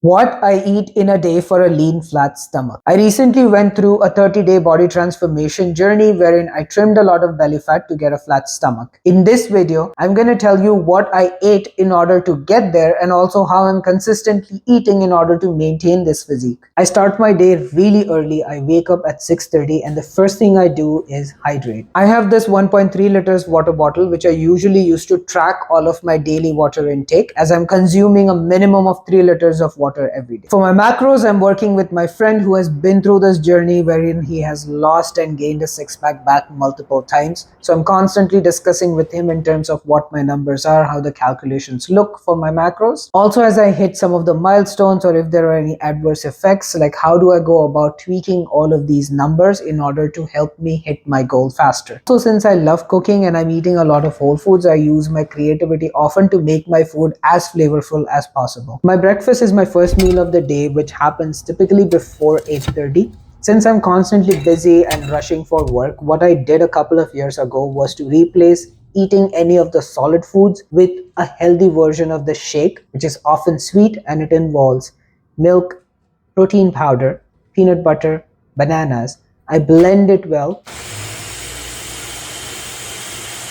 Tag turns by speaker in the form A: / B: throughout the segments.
A: What I eat in a day for a lean, flat stomach. I recently went through a 30-day body transformation journey wherein I trimmed a lot of belly fat to get a flat stomach. In this video, I'm going to tell you what I ate in order to get there and also how I'm consistently eating in order to maintain this physique. I start my day really early. I wake up at 6:30 and the first thing I do is hydrate. I have this 1.3 liters water bottle which I usually use to track all of my daily water intake as I'm consuming a minimum of 3 liters of water every day. For my macros, I'm working with my friend who has been through this journey wherein he has lost and gained a six-pack back multiple times. So I'm constantly discussing with him in terms of what my numbers are, how the calculations look for my macros. Also, as I hit some of the milestones or if there are any adverse effects, like how do I go about tweaking all of these numbers in order to help me hit my goal faster. So since I love cooking and I'm eating a lot of whole foods, I use my creativity often to make my food as flavorful as possible. My breakfast is my first meal of the day, which happens typically before 8:30. Since I'm constantly busy and rushing for work, what I did a couple of years ago was to replace eating any of the solid foods with a healthy version of the shake, which is often sweet and it involves milk, protein powder, peanut butter, bananas. I blend it well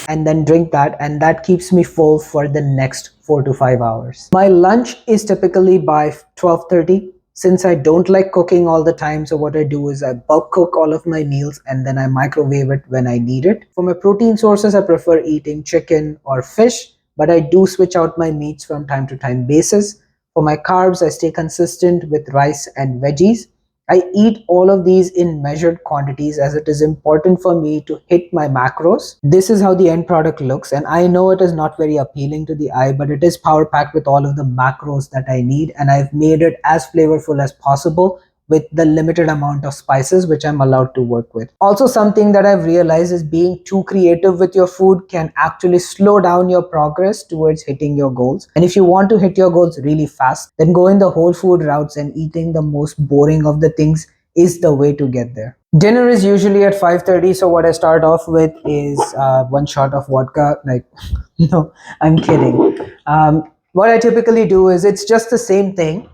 A: and then drink that, and that keeps me full for the next 4 to 5 hours. My lunch is typically by 12:30. Since I don't like cooking all the time, so what I do is I bulk cook all of my meals and then I microwave it when I need it. For my protein sources, I prefer eating chicken or fish, but I do switch out my meats from time to time basis. For my carbs, I stay consistent with rice and veggies. I eat all of these in measured quantities as it is important for me to hit my macros. This is how the end product looks, and I know it is not very appealing to the eye, but it is power packed with all of the macros that I need, and I've made it as flavorful as possible with the limited amount of spices which I'm allowed to work with. Also, something that I've realized is being too creative with your food can actually slow down your progress towards hitting your goals. And if you want to hit your goals really fast, then going the whole food routes and eating the most boring of the things is the way to get there. Dinner is usually at 5:30, so what I start off with is one shot of vodka. Like, no, I'm kidding. What I typically do is it's just the same thing.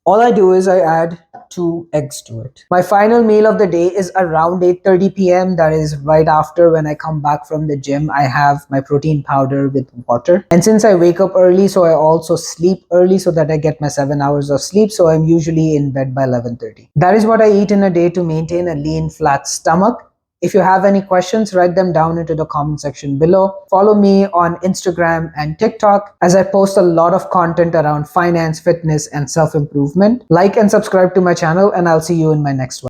A: All I do is I add 2 eggs to it. My final meal of the day is around 8:30 p.m. That is right after when I come back from the gym. I have my protein powder with water. And since I wake up early, so I also sleep early so that I get my 7 hours of sleep. So I'm usually in bed by 11:30. That is what I eat in a day to maintain a lean, flat stomach. If you have any questions, write them down into the comment section below. Follow me on Instagram and TikTok as I post a lot of content around finance, fitness, and self-improvement. Like and subscribe to my channel, and I'll see you in my next one.